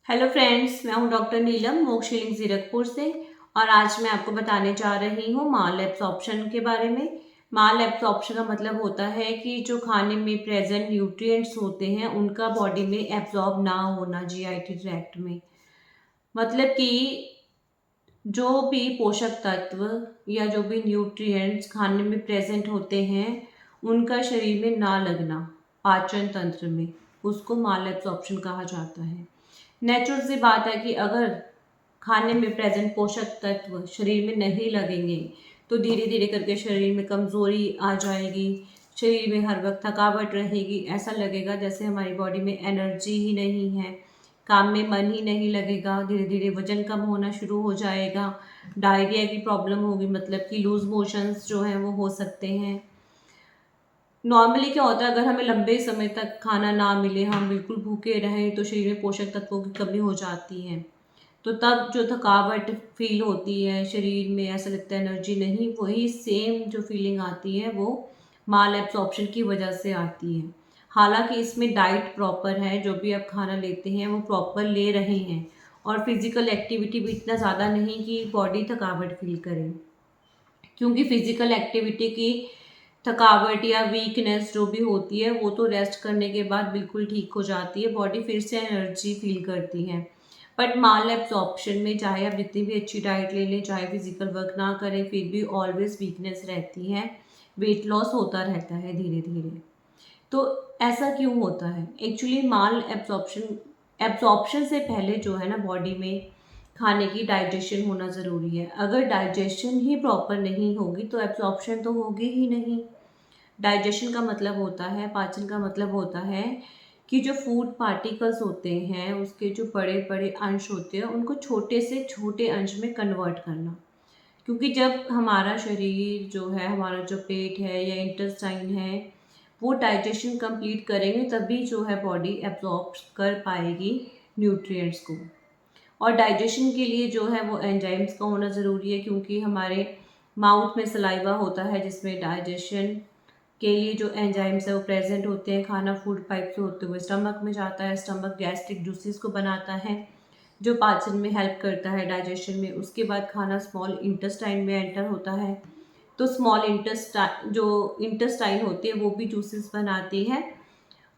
Hello friends, मैं हूं doctor नीलम मोक्षलिंग जीरकपुर से। और आज मैं आपको बताने जा रही हूं माल एब्सॉर्प्शन के बारे में। माल एब्सॉर्प्शन का मतलब होता है कि जो खाने में प्रेजेंट न्यूट्रिएंट्स होते हैं उनका बॉडी में एब्जॉर्ब ना होना जीआईटी ट्रैक्ट में। मतलब कि जो भी पोषक तत्व या जो भी न्यूट्रिएंट्स खाने में प्रेजेंट होते हैं उनका शरीर में ना लगना पाचन तंत्र में, उसको माल एब्सॉर्प्शन कहा जाता है। नेचुरल सी बात है कि अगर खाने में प्रेजेंट पोषक तत्व शरीर में नहीं लगेंगे तो धीरे धीरे करके शरीर में कमज़ोरी आ जाएगी। शरीर में हर वक्त थकावट रहेगी, ऐसा लगेगा जैसे हमारी बॉडी में एनर्जी ही नहीं है, काम में मन ही नहीं लगेगा। धीरे धीरे वजन कम होना शुरू हो जाएगा, डायरिया की प्रॉब्लम होगी, मतलब कि लूज मोशंस जो हैं वो हो सकते हैं। नॉर्मली क्या होता है, अगर हमें लंबे समय तक खाना ना मिले, हम बिल्कुल भूखे रहें, तो शरीर में पोषक तत्वों की कमी हो जाती है। तो तब जो थकावट फील होती है शरीर में, ऐसा लगता है एनर्जी नहीं, वही सेम जो फीलिंग आती है वो माल एब्सॉर्प्शन की वजह से आती है। हालांकि इसमें डाइट प्रॉपर है, जो भी आप खाना लेते हैं वो प्रॉपर ले रहे हैं, और फिजिकल एक्टिविटी भी इतना ज़्यादा नहीं कि बॉडी थकावट फील करे। क्योंकि फिजिकल एक्टिविटी की थकावट या वीकनेस जो भी होती है वो तो रेस्ट करने के बाद बिल्कुल ठीक हो जाती है, बॉडी फिर से एनर्जी फील करती है। बट माल एब्जॉर्प्शन में चाहे आप जितनी भी अच्छी डाइट ले लें, चाहे फिजिकल वर्क ना करें, फिर भी ऑलवेज वीकनेस रहती है, वेट लॉस होता रहता है धीरे धीरे। तो ऐसा क्यों होता है? एक्चुअली माल एब्जॉर्प्शन एब्जॉर्प्शन से पहले जो है ना, बॉडी में खाने की डाइजेशन होना ज़रूरी है। अगर डाइजेशन ही प्रॉपर नहीं होगी तो एब्जॉर्प्शन तो होगी ही नहीं। डाइजेशन का मतलब होता है, पाचन का मतलब होता है कि जो फूड पार्टिकल्स होते हैं उसके जो बड़े बड़े अंश होते हैं उनको छोटे से छोटे अंश में कन्वर्ट करना। क्योंकि जब हमारा शरीर जो है, हमारा जो पेट है या इंटेस्टाइन है, वो डाइजेशन कंप्लीट करेंगे तभी जो है बॉडी एब्जॉर्ब कर पाएगी न्यूट्रिएंट्स को। और डाइजेशन के लिए जो है वो एंजाइम्स का होना ज़रूरी है, क्योंकि हमारे माउथ में सलाइवा होता है जिसमें डाइजेशन के लिए जो एंजाइम्स है वो प्रेजेंट होते हैं। खाना फूड पाइप से होते हुए स्टमक में जाता है, स्टमक गैस्ट्रिक जूसेस को बनाता है जो पाचन में हेल्प करता है डाइजेशन में। उसके बाद खाना स्मॉल इंटेस्टाइन में एंटर होता है, तो स्मॉल इंटेस्टाइन जो इंटेस्टाइन होती है वो भी जूसेस बनाती है।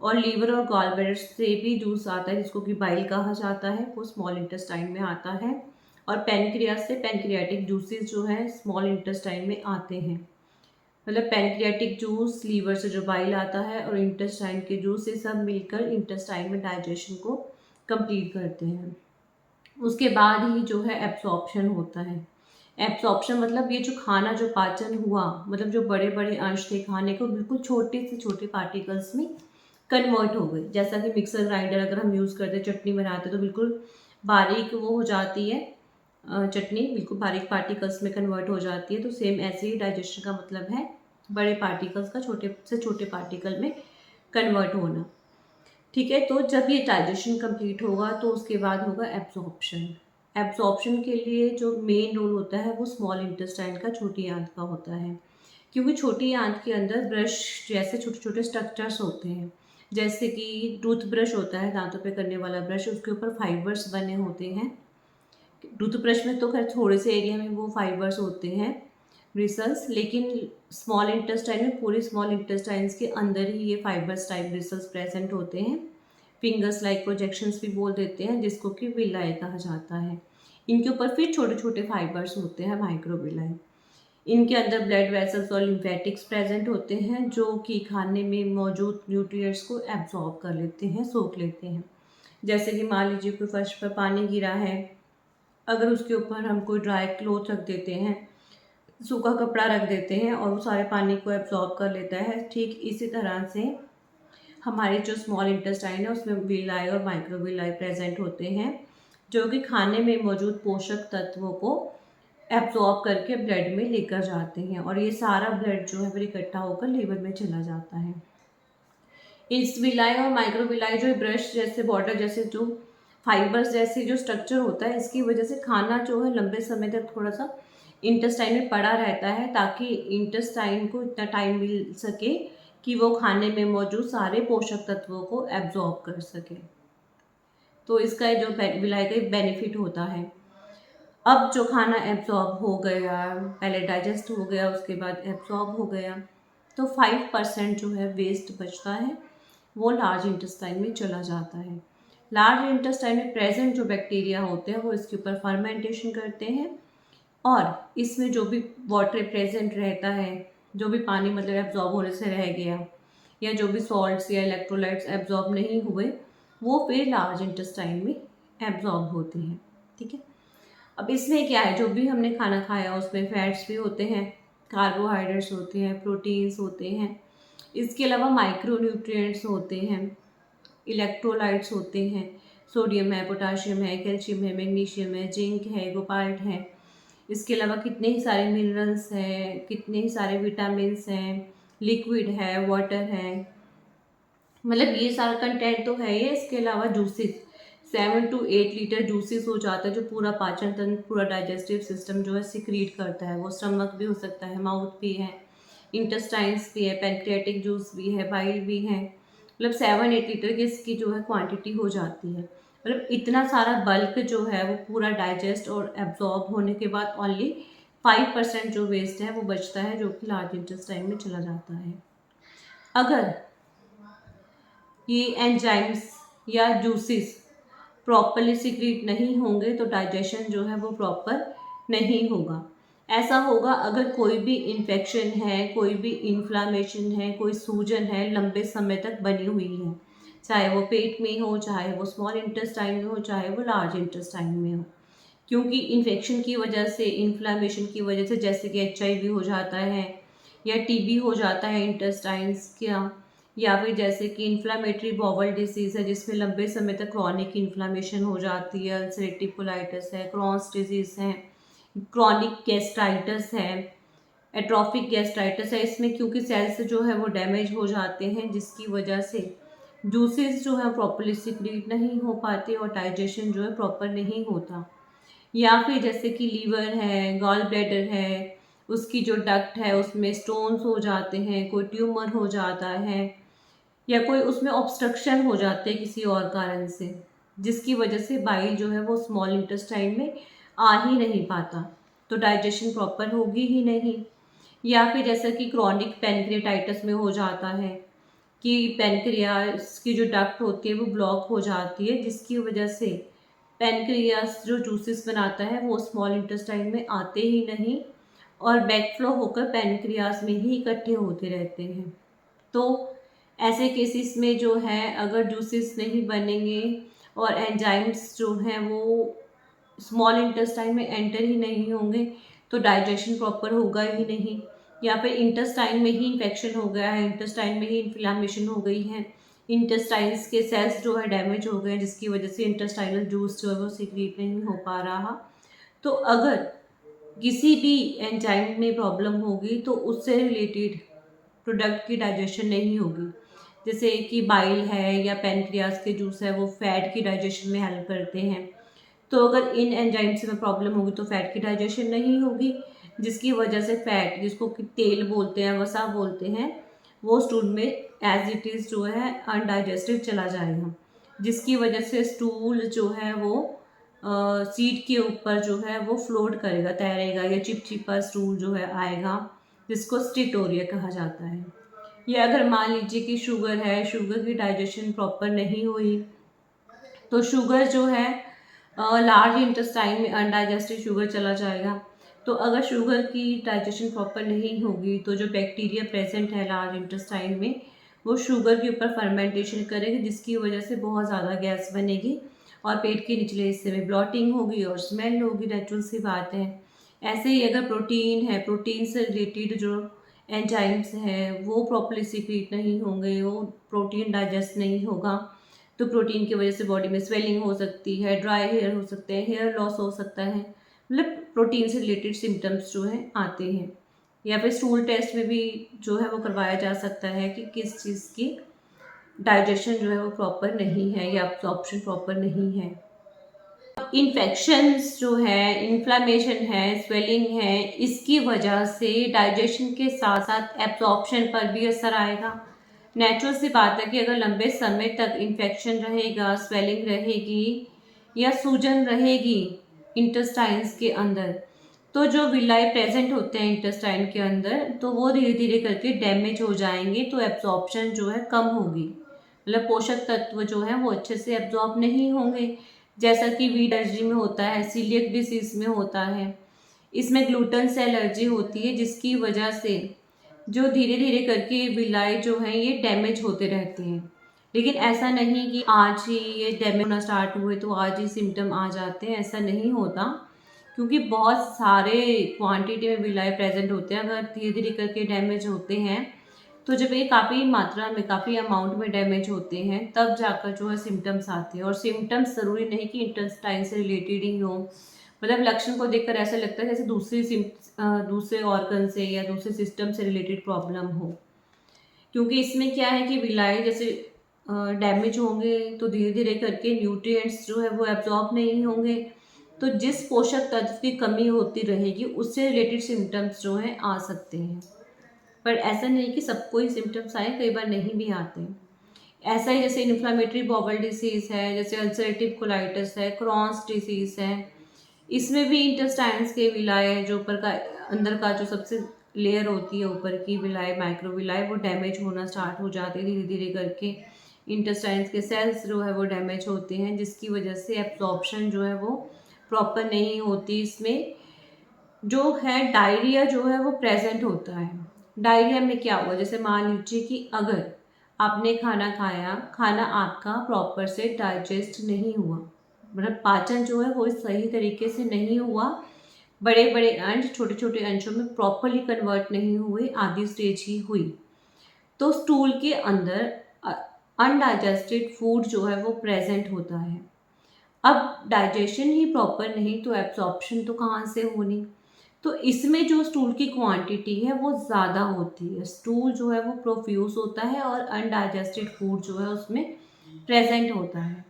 और लीवर और गॉल ब्लैडर से भी जूस आता है जिसको कि बाइल कहा जाता है, वो स्मॉल इंटेस्टाइन में आता है। और पेनक्रियास से पेनक्रियाटिक जूसेस जो है स्मॉल इंटेस्टाइन में आते हैं। मतलब पेनक्रियाटिक जूस, लीवर से जो बाइल आता है, और इंटेस्टाइन के जूस, ये सब मिलकर इंटेस्टाइन में डाइजेशन को कंप्लीट करते हैं। उसके बाद ही जो है एब्सॉर्प्शन होता है। एब्सॉर्प्शन मतलब ये जो खाना जो पाचन हुआ, मतलब जो बड़े बड़े अंश थे खाने को बिल्कुल छोटे से छोटे पार्टिकल्स में कन्वर्ट हो गए। जैसा कि मिक्सर ग्राइंडर अगर हम यूज़ करते चटनी बनाते तो बिल्कुल बारीक वो हो जाती है, चटनी बिल्कुल बारीक पार्टिकल्स में कन्वर्ट हो जाती है। तो सेम ऐसे ही डाइजेशन का मतलब है बड़े पार्टिकल्स का छोटे से छोटे पार्टिकल में कन्वर्ट होना। ठीक है, तो जब ये डाइजेशन कंप्लीट होगा तो उसके बाद होगा एब्जॉर्प्शन। एब्जॉर्प्शन के लिए जो मेन रोल होता है वो स्मॉल इंटेस्टाइन का, छोटी आंत का होता है। क्योंकि छोटी आंत के अंदर ब्रश जैसे छोटे छोटे स्ट्रक्चर्स होते हैं। जैसे कि टूथ ब्रश होता है, दांतों पे करने वाला ब्रश, उसके ऊपर फाइबर्स बने होते हैं। टूथब्रश में तो खैर थोड़े से एरिया में वो फाइबर्स होते हैं, ब्रिसल्स, लेकिन स्मॉल इंटेस्टाइन में पूरे स्मॉल इंटेस्टाइन्स के अंदर ही ये फाइबर्स टाइप ब्रिसल्स प्रेजेंट होते हैं। फिंगर्स लाइक प्रोजेक्शंस भी बोल देते हैं, जिसको कि विलाई कहा जाता है। इनके ऊपर फिर छोटे छोटे फाइबर्स होते हैं, माइक्रोविलाई। इनके अंदर ब्लड वेसल्स और लिम्फेटिक्स प्रेजेंट होते हैं जो कि खाने में मौजूद न्यूट्रिएंट्स को एब्जॉर्ब कर लेते हैं, सोख लेते हैं। जैसे कि मान लीजिए कोई फर्श पर पानी गिरा है, अगर उसके ऊपर हम कोई ड्राई क्लोथ रख देते हैं, सूखा कपड़ा रख देते हैं, और वो सारे पानी को एब्जॉर्ब कर लेता है, ठीक इसी तरह से हमारे जो स्मॉल इंटेस्टाइन है उसमें विलाई और माइक्रोविलाई प्रेजेंट होते हैं, जो कि खाने में मौजूद पोषक तत्वों को एब्जॉर्ब करके ब्लड में लेकर जाते हैं, और ये सारा ब्लड जो है फिर इकट्ठा होकर लीवर में चला जाता है। इस विलाई और माइक्रोविलाई जो ब्रश जैसे बॉर्डर जैसे जो फाइबर्स जैसे जो स्ट्रक्चर होता है, इसकी वजह से खाना जो है लंबे समय तक थोड़ा सा इंटेस्टाइन में पड़ा रहता है, ताकि इंटेस्टाइन को इतना टाइम मिल सके कि वो खाने में मौजूद सारे पोषक तत्वों को एब्जॉर्ब कर सके। तो इसका जो विलाई का बेनिफिट होता है। अब जो खाना एब्जॉर्ब हो गया, पहले डाइजेस्ट हो गया, उसके बाद एब्जॉर्ब हो गया, तो 5% जो है वेस्ट बचता है, वो लार्ज इंटेस्टाइन में चला जाता है। लार्ज इंटेस्टाइन में प्रेजेंट जो बैक्टीरिया होते हैं वो इसके ऊपर फर्मेंटेशन करते हैं, और इसमें जो भी वाटर प्रेजेंट रहता है, जो भी पानी मतलब एब्जॉर्ब होने से रह गया, या जो भी सॉल्ट्स या इलेक्ट्रोलाइट्स एब्जॉर्ब नहीं हुए, वो फिर लार्ज इंटेस्टाइन में एब्जॉर्ब होते हैं। ठीक है। अब इसमें क्या है, जो भी हमने खाना खाया उसमें फैट्स भी होते हैं, कार्बोहाइड्रेट्स होते हैं, प्रोटीन्स होते हैं, इसके अलावा माइक्रो न्यूट्रिएंट्स होते हैं, इलेक्ट्रोलाइट्स होते हैं, सोडियम है, पोटाशियम है, कैल्शियम है, मैग्नीशियम है, जिंक है, कोबाल्ट है। इसके अलावा कितने ही सारे मिनरल्स हैं, कितने ही सारे विटामिन्स हैं, लिक्विड है, वाटर है, मतलब ये सारा कंटेंट तो है ही। इसके अलावा जूसेस, 7 to 8 लीटर जूसेस हो जाता है, जो पूरा पाचन तंत्र, पूरा डाइजेस्टिव सिस्टम जो है सिक्रीट करता है। वो स्टमक भी हो सकता है, माउथ भी है, इंटेस्टाइन्स भी है, पैनक्रियाटिक जूस भी है, बाइल भी है, मतलब 7-8 लीटर की इसकी जो है क्वांटिटी हो जाती है। मतलब इतना सारा बल्क जो है वो पूरा डाइजेस्ट और एब्जॉर्ब होने के बाद ओनली 5% जो वेस्ट है वो बचता है, जो कि लार्ज इंटेस्टाइन में चला जाता है। अगर ये एंजाइम्स या जूसेस प्रॉपरली सिक्रीट नहीं होंगे तो डाइजेशन जो है वो प्रॉपर नहीं होगा। ऐसा होगा अगर कोई भी इन्फेक्शन है, कोई भी इन्फ्लामेशन है, कोई सूजन है लंबे समय तक बनी हुई है, चाहे वो पेट में हो, चाहे वो स्मॉल इंटेस्टाइन में हो, चाहे वो लार्ज इंटेस्टाइन में हो। क्योंकि इन्फेक्शन की वजह से, इन्फ्लामेशन की वजह से, जैसे कि HIV हो जाता है या TB हो जाता है इंटेस्टाइन्स का, या फिर जैसे कि इन्फ्लामेटरी बाउल डिसीज़ है जिसमें लंबे समय तक क्रॉनिक इन्फ्लामेशन हो जाती है, अल्सरेटिव कोलाइटिस है, क्रॉन्स डिजीज़ है, क्रॉनिक गैस्ट्राइटिस है, एट्रोफिक गैस्ट्राइटिस है। इसमें क्योंकि सेल्स जो है वो डैमेज हो जाते हैं, जिसकी वजह से जूसेस जो है प्रॉपरली सिक्रीट नहीं हो पाते और डाइजेशन जो है प्रॉपर नहीं होता। या फिर जैसे कि लीवर है, गॉल ब्लैडर है, उसकी जो डक्ट है उसमें स्टोन्स हो जाते हैं, कोई ट्यूमर हो जाता है, या कोई उसमें ऑब्स्ट्रक्शन हो जाते हैं किसी और कारण से, जिसकी वजह से बाइल जो है वो स्मॉल इंटेस्टाइन में आ ही नहीं पाता, तो डाइजेशन प्रॉपर होगी ही नहीं। या फिर जैसा कि क्रॉनिक पैनक्रियाटाइटिस में हो जाता है कि पैनक्रियास की जो डक्ट होती है वो ब्लॉक हो जाती है, जिसकी वजह से पैनक्रियास जो जूसेस बनाता है वो स्मॉल इंटेस्टाइन में आते ही नहीं और बैकफ्लो होकर पैनक्रियास में ही इकट्ठे होते रहते हैं। तो ऐसे केसेस में जो है अगर जूसेस नहीं बनेंगे और एंजाइम्स जो हैं वो स्मॉल इंटेस्टाइन में एंटर ही नहीं होंगे तो डाइजेशन प्रॉपर होगा ही नहीं, या फिर इंटेस्टाइन में ही इन्फेक्शन हो गया है, इंटेस्टाइन में ही इन्फ्लामेशन हो गई है, इंटेस्टाइन्स के सेल्स जो है डैमेज हो गए हैं, जिसकी वजह से इंटेस्टाइनल जूस जो है वो सिक्रीट नहीं हो पा रहा। तो अगर किसी भी एंजाइम में प्रॉब्लम होगी तो उससे रिलेटेड प्रोडक्ट की डाइजेशन नहीं होगी। जैसे कि बाइल है या पैनक्रियास के जूस है, वो फैट की डाइजेशन में हेल्प करते हैं। तो अगर इन एंजाइम्स में प्रॉब्लम होगी तो फैट की डाइजेशन नहीं होगी, जिसकी वजह से फैट, जिसको कि तेल बोलते हैं, वसा बोलते हैं, वो स्टूल में एज इट इज़ जो है अनडाइजेस्टेड चला जाएगा, जिसकी वजह से स्टूल जो है वो सीट के ऊपर जो है वो फ्लोट करेगा, तैरेगा, या चिपचिपा स्टूल जो है आएगा, जिसको स्टिटोरिया कहा जाता है। या अगर मान लीजिए कि शुगर है, शुगर की डाइजेशन प्रॉपर नहीं हुई तो शुगर जो है लार्ज इंटेस्टाइन में अनडाइजेस्टेड शुगर चला जाएगा। तो अगर शुगर की डाइजेशन प्रॉपर नहीं होगी तो जो बैक्टीरिया प्रेजेंट है लार्ज इंटेस्टाइन में वो शुगर के ऊपर फर्मेंटेशन करेगी, जिसकी वजह से बहुत ज़्यादा गैस बनेगी और पेट के निचले हिस्से में ब्लॉटिंग होगी और स्मेल होगी, नेचुरल सी बात है। ऐसे ही अगर प्रोटीन है, प्रोटीन से रिलेटेड जो एंजाइम्स हैं वो प्रॉपरली सिक्रीट नहीं होंगे, वो प्रोटीन डाइजेस्ट नहीं होगा, तो प्रोटीन की वजह से बॉडी में स्वेलिंग हो सकती है, ड्राई हेयर हो सकते हैं, हेयर लॉस हो सकता है, मतलब प्रोटीन से रिलेटेड सिम्टम्स जो हैं आते हैं। या फिर स्टूल टेस्ट में भी जो है वो करवाया जा सकता है कि किस चीज़ की डाइजेशन जो है वो प्रॉपर नहीं है या अब्जॉर्प्शन प्रॉपर नहीं है। इन्फेक्शंस जो है, इन्फ्लामेशन है, स्वेलिंग है, इसकी वजह से डाइजेशन के साथ साथ एब्जॉर्प्शन पर भी असर आएगा, नेचुरल सी बात है कि अगर लंबे समय तक इन्फेक्शन रहेगा, स्वेलिंग रहेगी या सूजन रहेगी इंटेस्टाइन्स के अंदर, तो जो विलाई प्रेजेंट होते हैं इंटेस्टाइन के अंदर, तो वो धीरे धीरे करके डैमेज हो जाएंगे, तो एब्जॉर्प्शन जो है कम होगी, मतलब पोषक तत्व जो है वो अच्छे से एब्जॉर्ब नहीं होंगे। जैसा कि वीट एलर्जी में होता है, सीलियक डिसीज में होता है, इसमें ग्लूटेन से एलर्जी होती है, जिसकी वजह से जो धीरे धीरे करके विलाई जो है ये डैमेज होते रहते हैं। लेकिन ऐसा नहीं कि आज ही ये डैमेज होना स्टार्ट हुए तो आज ही सिम्टम आ जाते हैं, ऐसा नहीं होता, क्योंकि बहुत सारे क्वांटिटी में विलाई प्रेजेंट होते हैं। अगर धीरे धीरे करके डैमेज होते हैं तो जब ये काफ़ी मात्रा में, काफ़ी अमाउंट में डैमेज होते हैं, तब जाकर जो है सिम्टम्स आते हैं। और सिम्टम्स ज़रूरी नहीं कि इंटेस्टाइन से रिलेटेड ही हो, मतलब लक्षण को देखकर ऐसा लगता है जैसे दूसरे ऑर्गन से या दूसरे सिस्टम से रिलेटेड प्रॉब्लम हो, क्योंकि इसमें क्या है कि विलाई जैसे डैमेज होंगे तो धीरे धीरे करके न्यूट्रिएंट्स जो है वो एब्जॉर्ब नहीं होंगे, तो जिस पोषक तत्व की कमी होती रहेगी उससे रिलेटेड सिम्टम्स जो हैं आ सकते हैं। पर ऐसा नहीं कि सबको ही सिम्टम्स आए, कई बार नहीं भी आते हैं। ऐसा ही जैसे इन्फ्लामेटरी बाउल डिसीज़ है, जैसे अल्सरेटिव कोलाइटिस है, क्रॉन्स डिसीज़ है, इसमें भी इंटेस्टाइन्स के विलाय जो ऊपर का, अंदर का जो सबसे लेयर होती है ऊपर की विलाय, माइक्रोविलाय, वो डैमेज होना स्टार्ट हो जाती है धीरे धीरे करके। इंटेस्टाइन्स के सेल्स जो है वो डैमेज होते हैं, जिसकी वजह से एब्जॉर्प्शन जो है वो प्रॉपर नहीं होती। इसमें जो है डायरिया जो है वो प्रेजेंट होता है। डायरिया में क्या हुआ, जैसे मान लीजिए कि अगर आपने खाना खाया, खाना आपका प्रॉपर से डाइजेस्ट नहीं हुआ, मतलब पाचन जो है वो सही तरीके से नहीं हुआ, बड़े बड़े अंश छोटे छोटे अंशों में प्रॉपरली कन्वर्ट नहीं हुए, आधी स्टेज ही हुई, तो स्टूल के अंदर अनडाइजेस्टेड फूड जो है वो प्रेजेंट होता है। अब डाइजेशन ही प्रॉपर नहीं तो एब्जॉर्प्शन तो कहाँ से होनी, तो इसमें जो स्टूल की क्वांटिटी है वो ज़्यादा होती है, स्टूल जो है वो प्रोफ्यूज होता है और अनडाइजेस्टेड फूड जो है उसमें प्रेजेंट होता है।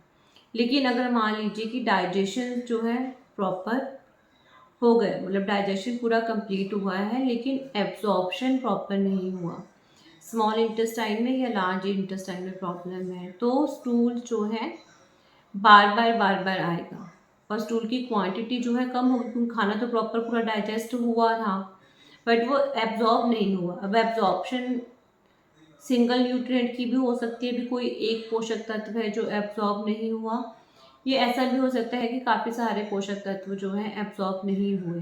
लेकिन अगर मान लीजिए कि डाइजेशन जो है प्रॉपर हो गया, मतलब डाइजेशन पूरा कंप्लीट हुआ है लेकिन एब्जॉर्प्शन प्रॉपर नहीं हुआ, स्मॉल इंटेस्टाइन में या लार्ज इंटेस्टाइन में प्रॉब्लम है, तो स्टूल जो है बार बार आएगा और स्टूल की क्वांटिटी जो है कम होगी, क्योंकि खाना तो प्रॉपर पूरा डाइजेस्ट हुआ था बट वो एब्जॉर्ब नहीं हुआ। अब एब्जॉर्प्शन सिंगल न्यूट्रिएंट की भी हो सकती है, भी कोई एक पोषक तत्व है जो एब्जॉर्ब नहीं हुआ, ये ऐसा भी हो सकता है कि काफ़ी सारे पोषक तत्व जो हैं एब्जॉर्ब नहीं हुए।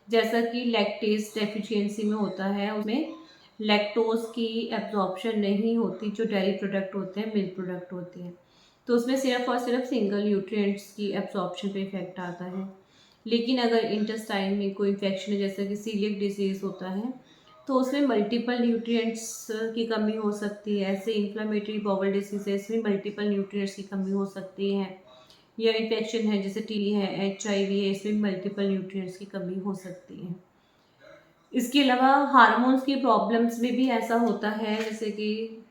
जैसा कि लैक्टेज डेफिशिएंसी में होता है, उसमें लैक्टोज की एब्जॉर्प्शन नहीं होती, जो डेयरी प्रोडक्ट होते हैं, मिल्क प्रोडक्ट होते हैं, तो उसमें सिर्फ और सिर्फ सिंगल न्यूट्रिएंट्स की एब्जॉर्प्शन पे इफेक्ट आता है। लेकिन अगर इंटेस्टाइन में कोई इन्फेक्शन है, जैसे कि सीलियक डिसीज़ होता है, तो उसमें मल्टीपल न्यूट्रिएंट्स की कमी हो सकती है। ऐसे इन्फ्लेमेटरी बाउल डिसीजेस में मल्टीपल न्यूट्रिएंट्स की कमी हो सकती है, या इन्फेक्शन है जैसे टीबी है, HIV है, इसमें मल्टीपल न्यूट्रिएंट्स की कमी हो सकती है। इसके अलावा हार्मोन्स की प्रॉब्लम्स में भी ऐसा होता है, जैसे कि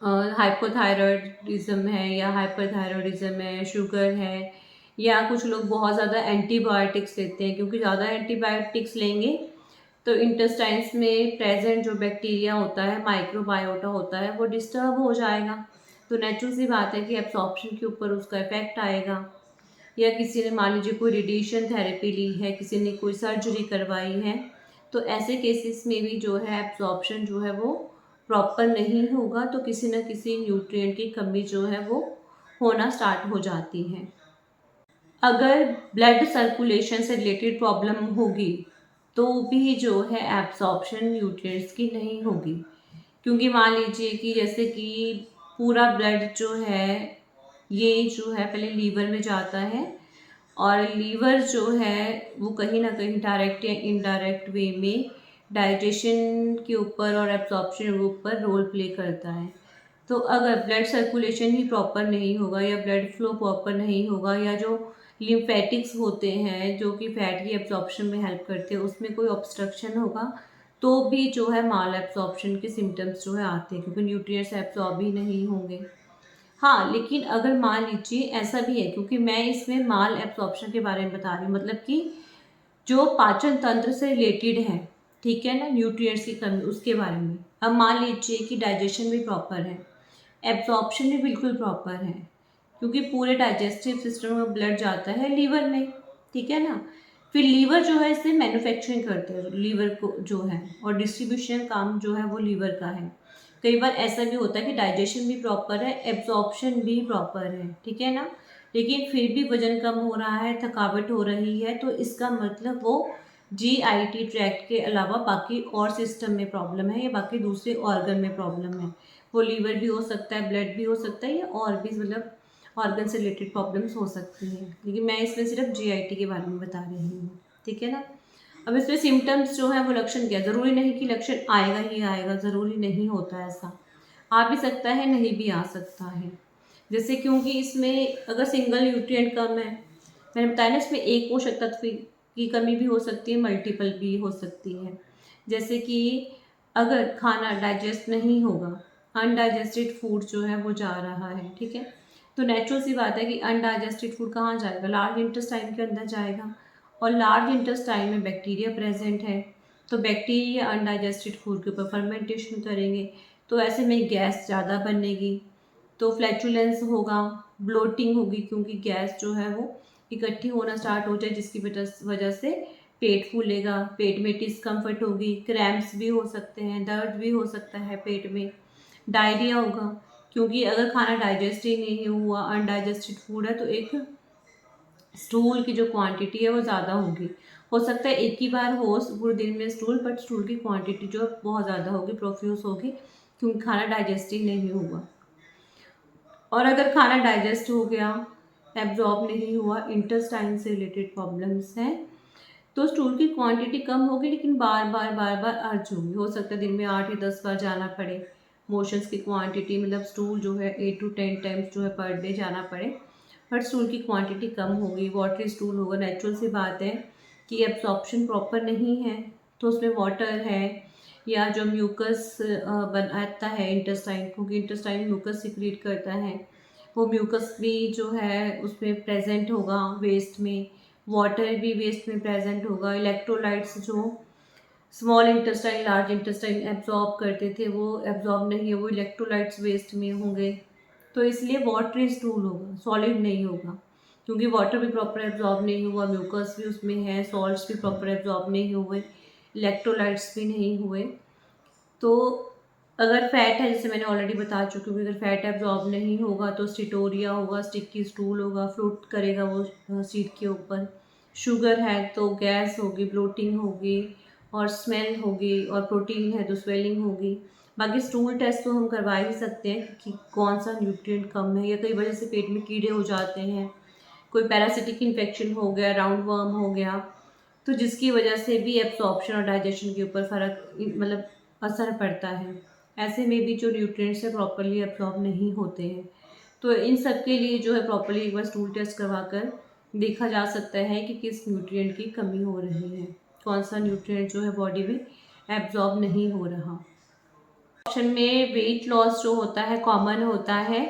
हाइपोथायरॉयडिज्म है या हाइपरथायरॉयडिज्म है, शुगर है, या कुछ लोग बहुत ज़्यादा एंटीबायोटिक्स लेते हैं, क्योंकि ज़्यादा एंटीबायोटिक्स लेंगे तो इंटेस्टाइन्स में प्रेजेंट जो बैक्टीरिया होता है, माइक्रोबायोटा होता है, वो डिस्टर्ब हो जाएगा, तो नेचुरल सी बात है कि एब्जॉर्प्शन के ऊपर उसका इफेक्ट आएगा। या किसी ने मान लीजिए कोई रेडिएशन थेरेपी ली है, किसी ने कोई सर्जरी करवाई है, तो ऐसे केसेस में भी जो है एब्जॉर्प्शन जो है वो प्रॉपर नहीं होगा, तो किसी न किसी न्यूट्रिएंट की कमी जो है वो होना स्टार्ट हो जाती है। अगर ब्लड सर्कुलेशन से रिलेटेड प्रॉब्लम होगी तो भी जो है एब्जॉर्प्शन न्यूट्रिएंट्स की नहीं होगी, क्योंकि मान लीजिए कि जैसे कि पूरा ब्लड जो है ये जो है पहले लीवर में जाता है, और लीवर जो है वो कहीं ना कहीं डायरेक्ट या इनडायरेक्ट वे में डाइजेशन के ऊपर और एब्जॉर्प्शन के ऊपर रोल प्ले करता है। तो अगर ब्लड सर्कुलेशन ही प्रॉपर नहीं होगा या ब्लड फ्लो प्रॉपर नहीं होगा, या जो लिम्फेटिक्स होते हैं जो कि फैट की एब्जॉर्प्शन में हेल्प करते हैं, उसमें कोई ऑब्स्ट्रक्शन होगा, तो भी जो है माल एब्जॉर्प्शन के सिम्टम्स जो है आते हैं, क्योंकि न्यूट्रिएंट्स एब्जॉर्ब ही नहीं होंगे। हाँ, लेकिन अगर मान लीजिए ऐसा भी है, क्योंकि मैं इसमें माल एब्जॉर्प्शन के बारे में बता रही हूँ, मतलब कि जो पाचन तंत्र से रिलेटेड है, ठीक है ना, न्यूट्रिएंट्स की कमी उसके बारे में। अब मान लीजिए कि डाइजेशन भी प्रॉपर है, एब्जॉर्प्शन भी बिल्कुल प्रॉपर है, क्योंकि पूरे डाइजेस्टिव सिस्टम में ब्लड जाता है लीवर में, ठीक है ना। फिर लीवर जो है इसे मैन्युफैक्चरिंग करते हैं लीवर को जो है, और डिस्ट्रीब्यूशन काम जो है वो लीवर का है। कई बार ऐसा भी होता है कि डाइजेशन भी प्रॉपर है, एब्जॉर्प्शन भी प्रॉपर है, ठीक है ना, लेकिन फिर भी वजन कम हो रहा है, थकावट हो रही है, तो इसका मतलब वो जीआईटी ट्रैक्ट के अलावा बाकी और सिस्टम में प्रॉब्लम है या बाकी दूसरे ऑर्गन में प्रॉब्लम है। वो लीवर भी हो सकता है, ब्लड भी हो सकता है, या और भी मतलब ऑर्गन से रिलेटेड प्रॉब्लम्स हो सकती हैं, लेकिन मैं इसमें सिर्फ जीआईटी के बारे में बता रही हूँ, ठीक है ना। अब इसमें सिम्टम्स जो है वो लक्षण क्या, ज़रूरी नहीं कि लक्षण आएगा ही आएगा, ज़रूरी नहीं होता ऐसा, आ भी सकता है, नहीं भी आ सकता है। जैसे क्योंकि इसमें अगर सिंगल न्यूट्रिएंट कम है, मैंने बताया ना, इसमें एक पोषक तत्व की कमी भी हो सकती है, मल्टीपल भी हो सकती है। जैसे कि अगर खाना डाइजेस्ट नहीं होगा, अनडाइजेस्टेड फूड जो है वो जा रहा है, ठीक है, तो नेचुरल सी बात है कि अनडाइजेस्टेड फूड कहाँ जाएगा, लार्ज इंटेस्टाइन के अंदर जाएगा, और लार्ज इंटेस्टाइन में बैक्टीरिया प्रेजेंट है, तो बैक्टीरिया अनडाइजेस्टेड फूड के ऊपर फर्मेंटेशन करेंगे, तो ऐसे में गैस ज़्यादा बनेगी, तो फ्लैचुलेंस होगा, ब्लोटिंग होगी, क्योंकि गैस जो है वो इकट्ठी होना स्टार्ट हो जाए, जिसकी वजह से पेट फूलेगा, पेट में डिस्कम्फर्ट होगी, क्रैम्प्स भी हो सकते हैं, दर्द भी हो सकता है पेट में, डायरिया होगा, क्योंकि अगर खाना डाइजेस्ट ही नहीं हुआ, अनडाइजेस्टेड फूड है, तो एक स्टूल की जो क्वांटिटी है वो ज़्यादा होगी। हो सकता है एक ही बार हो पूरे दिन में स्टूल, बट स्टूल की क्वांटिटी जो है बहुत ज़्यादा होगी, प्रोफ्यूज होगी, क्योंकि खाना डाइजेस्ट ही नहीं हुआ। और अगर खाना डाइजेस्ट हो गया, एब्जॉर्ब नहीं हुआ, इंटेस्टाइन से रिलेटेड प्रॉब्लम्स हैं, तो स्टूल की क्वांटिटी कम होगी, लेकिन बार बार अर्ज होगी। हो सकता है दिन में 8 या 10 बार जाना पड़े, मोशंस की क्वांटिटी मतलब स्टूल जो है 8 to 10 टाइम्स जो है पर डे जाना पड़े, बट स्टूल की क्वांटिटी कम होगी, वाटरी स्टूल होगा। नेचुरल सी बात है कि एब्जॉर्प्शन प्रॉपर नहीं है, तो उसमें वाटर है, या जो म्यूकस बनाता है इंटेस्टाइन, क्योंकि इंटेस्टाइन म्यूकस सिक्रीट करता है, वो म्यूकस भी जो है उसमें प्रेजेंट होगा वेस्ट में, वाटर भी वेस्ट में प्रेजेंट होगा, इलेक्ट्रोलाइट्स जो small intestine large intestine absorb करते थे वो एब्जॉर्ब नहीं है, वो इलेक्ट्रोलाइट्स वेस्ट में होंगे, तो इसलिए वाटरी स्टूल होगा, सॉलिड नहीं होगा, क्योंकि वाटर भी प्रॉपर एब्जॉर्ब नहीं हुआ, म्यूकस भी उसमें है, सॉल्ट्स भी प्रॉपर एब्जॉर्ब नहीं हुए, इलेक्ट्रोलाइट्स भी नहीं हुए। तो अगर फैट है, जैसे मैंने ऑलरेडी बता चुकी हूँ, अगर फैट एब्जॉर्ब नहीं होगा तो स्टिटोरिया होगा, स्टिकी स्टूल होगा, फ्रूट करेगा वो सीट के ऊपर, शुगर है तो गैस होगी, ब्लोटिंग होगी, और स्मेल होगी, और प्रोटीन है तो स्वेलिंग होगी। बाकी स्टूल टेस्ट तो हम करवा ही सकते हैं कि कौन सा न्यूट्रिएंट कम है, या कई वजह से पेट में कीड़े हो जाते हैं, कोई पैरासिटिक इन्फेक्शन हो गया, राउंड वर्म हो गया, तो जिसकी वजह से भी एब्जॉर्प्शन और डाइजेशन के ऊपर फ़र्क मतलब असर पड़ता है। ऐसे में भी जो न्यूट्रिएंट्स है प्रॉपरली एब्जॉर्ब नहीं होते हैं, तो इन सब के लिए जो है प्रॉपरली एक बार स्टूल टेस्ट करवा कर देखा जा सकता है कि किस न्यूट्रिएंट की कमी हो रही है, कौन सा न्यूट्रिएंट जो है बॉडी में एब्जॉर्ब नहीं हो रहा। ऑप्शन में वेट लॉस जो होता है कॉमन होता है,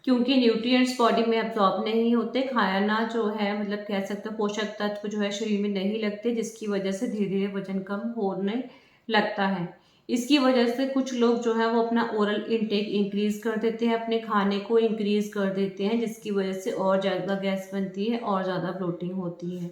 क्योंकि न्यूट्रिएंट्स बॉडी में एब्जॉर्ब नहीं होते, खाना जो है मतलब कह सकते हैं पोषक तत्व जो है शरीर में नहीं लगते, जिसकी वजह से धीरे धीरे वजन कम होने लगता है। इसकी वजह से कुछ लोग जो है वो अपना ओरल इनटेक इंक्रीज कर देते हैं, अपने खाने को इंक्रीज कर देते हैं, जिसकी वजह से और ज़्यादा गैस बनती है और ज़्यादा ब्लोटिंग होती है।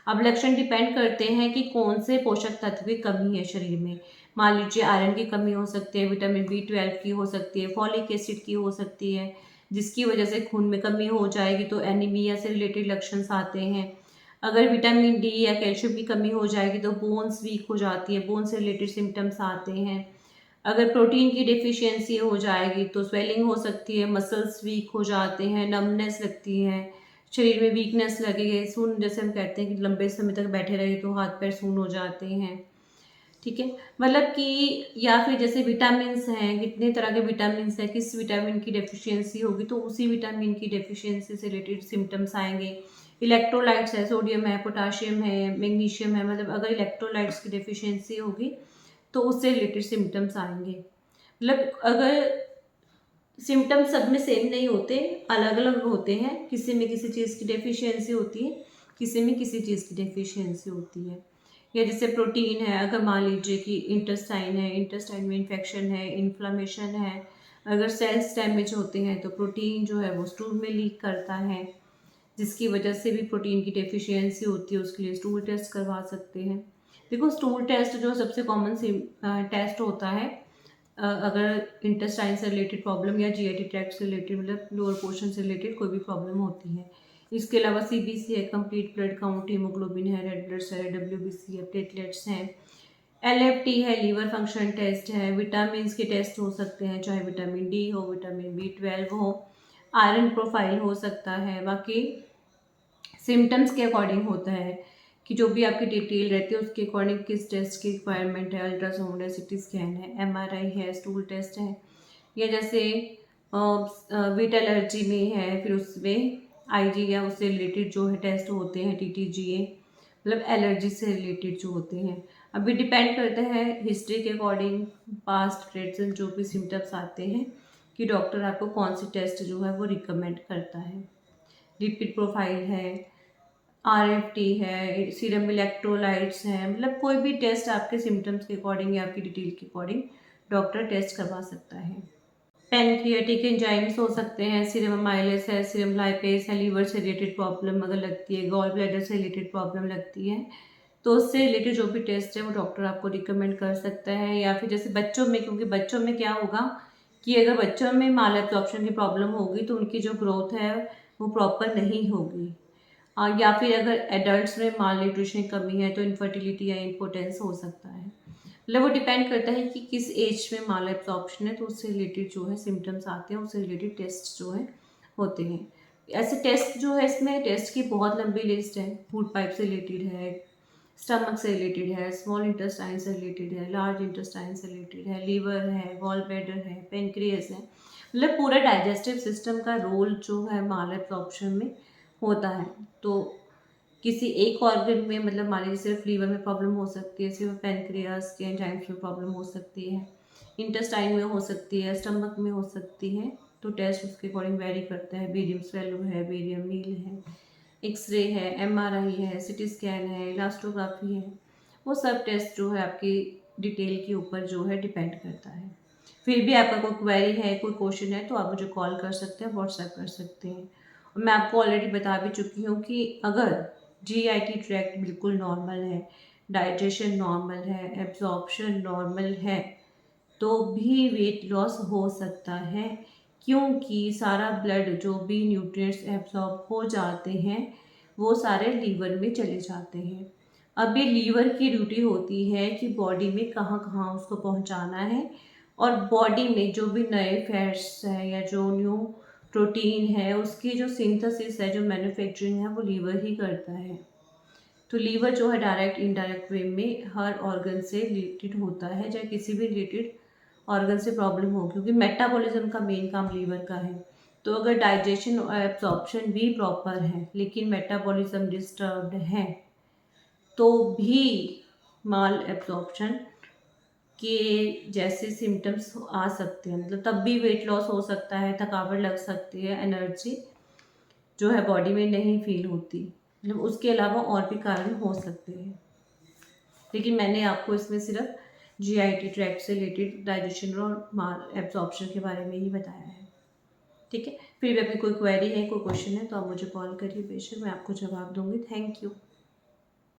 अब लक्षण डिपेंड करते हैं कि कौन से पोषक तत्व की कमी है शरीर में। मान लीजिए आयरन की कमी हो सकती है, विटामिन B12 की हो सकती है, फॉलिक एसिड की हो सकती है, जिसकी वजह से खून में कमी हो जाएगी तो एनीमिया से रिलेटेड लक्षण आते हैं। अगर विटामिन D या कैल्शियम की कमी हो जाएगी तो बोन्स वीक हो जाती है, बोन से रिलेटेड सिम्टम्स आते हैं। अगर प्रोटीन की डिफिशियंसी हो जाएगी तो स्वेलिंग हो सकती है, मसल्स वीक हो जाते हैं, नमनेस लगती है, शरीर में वीकनेस लगेगी, सून जैसे हम कहते हैं कि लंबे समय तक बैठे रहे तो हाथ पैर सून हो जाते हैं, ठीक है। मतलब कि या फिर जैसे विटामिन्स हैं, कितने तरह के विटामिन्स हैं, किस विटामिन की डेफिशिएंसी होगी तो उसी विटामिन की डेफिशिएंसी से रिलेटेड सिम्टम्स आएंगे। इलेक्ट्रोलाइट्स है, सोडियम है, पोटाशियम है, मैग्नीशियम है, मतलब अगर इलेक्ट्रोलाइट्स की डेफिशिएंसी होगी तो उससे रिलेटेड सिम्टम्स आएंगे। मतलब अगर सिम्टम्स सब में सेम नहीं होते, अलग अलग होते हैं, किसी में किसी चीज़ की डेफिशिएंसी होती है, किसी में किसी चीज़ की डेफिशिएंसी होती है। या जैसे प्रोटीन है, अगर मान लीजिए कि इंटेस्टाइन है, इंटेस्टाइन में इन्फेक्शन है, इन्फ्लामेशन है, अगर सेल्स डैमेज होते हैं तो प्रोटीन जो है वो स्टूल में लीक करता है, जिसकी वजह से भी प्रोटीन की डेफिशिएंसी होती है, उसके लिए स्टूल टेस्ट करवा सकते हैं। देखो स्टूल टेस्ट जो सबसे कॉमन टेस्ट होता है, अगर इंटेस्टाइन से रिलेटेड प्रॉब्लम या जीआईटी ट्रैक्ट से रिलेटेड, मतलब लोअर पोर्शन से रिलेटेड कोई भी प्रॉब्लम होती है। इसके अलावा सीबीसी है, कंप्लीट ब्लड काउंट, हीमोग्लोबिन है, रेड ब्लड सेल है, डब्ल्यूबीसी है, प्लेटलेट्स हैं, एलएफटी है, लीवर फंक्शन टेस्ट है, विटामिन के टेस्ट हो सकते हैं, चाहे विटामिन डी हो, विटामिन बी 12 हो, आयरन प्रोफाइल हो सकता है। बाकी सिम्टम्स के अकॉर्डिंग होता है कि जो भी आपकी डिटेल रहती है उसके अकॉर्डिंग किस टेस्ट की रिक्वायरमेंट है, अल्ट्रासाउंड है, सिटी स्कैन है, एमआरआई है, स्टूल टेस्ट है, या जैसे वीट एलर्जी में है फिर उसमें आईजी या उससे रिलेटेड जो है टेस्ट होते हैं, टीटीजीए, मतलब एलर्जी से रिलेटेड जो होते हैं। अभी डिपेंड करता है हिस्ट्री के अकॉर्डिंग, पास्ट प्रेजेंट जो भी सिम्टम्स आते हैं, कि डॉक्टर आपको कौन सी टेस्ट जो है वो रिकमेंड करता है। लिपिड प्रोफाइल है, आरएफटी है, सीरम इलेक्ट्रोलाइट्स हैं, मतलब कोई भी टेस्ट आपके सिम्टम्स के अकॉर्डिंग या आपकी डिटेल के अकॉर्डिंग डॉक्टर टेस्ट करवा सकता है। पैनक्रियाटिक एंजाइम्स हो सकते हैं, सीरम अमाइलेस है, सीरम लाइपेस है, लीवर से रिलेटेड प्रॉब्लम अगर लगती है, गॉल ब्लैडर से रिलेटेड प्रॉब्लम लगती है, तो उससे रिलेटेड जो भी टेस्ट है वो डॉक्टर आपको रिकमेंड कर सकता है। या फिर जैसे बच्चों में, क्योंकि बच्चों में क्या होगा कि अगर बच्चों में माल एब्जॉर्प्शन की प्रॉब्लम होगी तो उनकी जो ग्रोथ है वो प्रॉपर नहीं होगी। या फिर अगर एडल्ट्स में माल न्यूट्रिशन की कमी है तो इनफर्टिलिटी या इम्पोर्टेंस हो सकता है। मतलब वो डिपेंड करता है कि किस एज में माल एब्जॉर्प्शन है, तो उससे रिलेटेड जो है सिम्टम्स आते हैं, उससे रिलेटेड टेस्ट जो है होते हैं। ऐसे टेस्ट जो है, इसमें टेस्ट की बहुत लंबी लिस्ट है। फूड पाइप से रिलेटेड है, स्टमक से रिलेटेड है, स्मॉल इंटेस्टाइन से रिलेटेड है, लार्ज इंटेस्टाइन से रिलेटेड है, लीवर है, गॉल ब्लैडर है, पेनक्रियस है, मतलब पूरा डाइजेस्टिव सिस्टम का रोल जो है माल एब्जॉर्प्शन में होता है। तो किसी एक ऑर्गन में, मतलब मान लीजिए सिर्फ लीवर में प्रॉब्लम हो सकती है, सिर्फ पैनक्रियास के एंजाइम्स में प्रॉब्लम हो सकती है, इंटेस्टाइन में हो सकती है, स्टमक में हो सकती है, तो टेस्ट उसके अकॉर्डिंग वेरी करता है। बेरियम स्वेलो है, बेरियम मील है, एक्सरे है, एमआरआई है, सिटी स्कैन है, इलास्ट्रोग्राफी है, वो सब टेस्ट जो है आपकी डिटेल के ऊपर जो है डिपेंड करता है। फिर भी आपका कोई क्वेरी है, कोई क्वेश्चन है, तो आप मुझे कॉल कर सकते हैं, व्हाट्सएप कर सकते हैं। और मैं आपको ऑलरेडी बता भी चुकी हूँ कि अगर जीआईटी ट्रैक्ट बिल्कुल नॉर्मल है, डाइजेशन नॉर्मल है, एब्जॉर्प्शन नॉर्मल है, तो भी वेट लॉस हो सकता है, क्योंकि सारा ब्लड जो भी न्यूट्रिएंट्स एब्जॉर्ब हो जाते हैं वो सारे लीवर में चले जाते हैं। अब ये लीवर की ड्यूटी होती है कि बॉडी में कहाँ कहाँ उसको पहुँचाना है, और बॉडी में जो भी नए फैट्स हैं या जो न्यू प्रोटीन है उसकी जो सिंथेसिस है, जो मैन्युफैक्चरिंग है, वो लीवर ही करता है। तो लीवर जो है डायरेक्ट इनडायरेक्ट वे में हर ऑर्गन से रिलेटेड होता है, चाहे किसी भी रिलेटेड ऑर्गन से प्रॉब्लम हो, क्योंकि मेटाबॉलिज्म का मेन काम लीवर का है। तो अगर डाइजेशन और एब्जॉर्प्शन भी प्रॉपर है लेकिन मेटाबॉलिज्म डिस्टर्ब्ड है, तो भी माल एब्जॉर्प्शन के जैसे सिम्टम्स आ सकते हैं, मतलब तब भी वेट लॉस हो सकता है, थकावट लग सकती है, एनर्जी जो है बॉडी में नहीं फील होती, मतलब उसके अलावा और भी कारण हो सकते हैं। लेकिन मैंने आपको इसमें सिर्फ जीआईटी ट्रैक्ट से रिलेटेड डाइजेशन और माल एब्जॉर्प्शन के बारे में ही बताया है। ठीक है, फिर भी आपकी कोई क्वेरी है, कोई क्वेश्चन है, तो आप मुझे कॉल करिए, बेशक मैं आपको जवाब दूंगी। Thank you.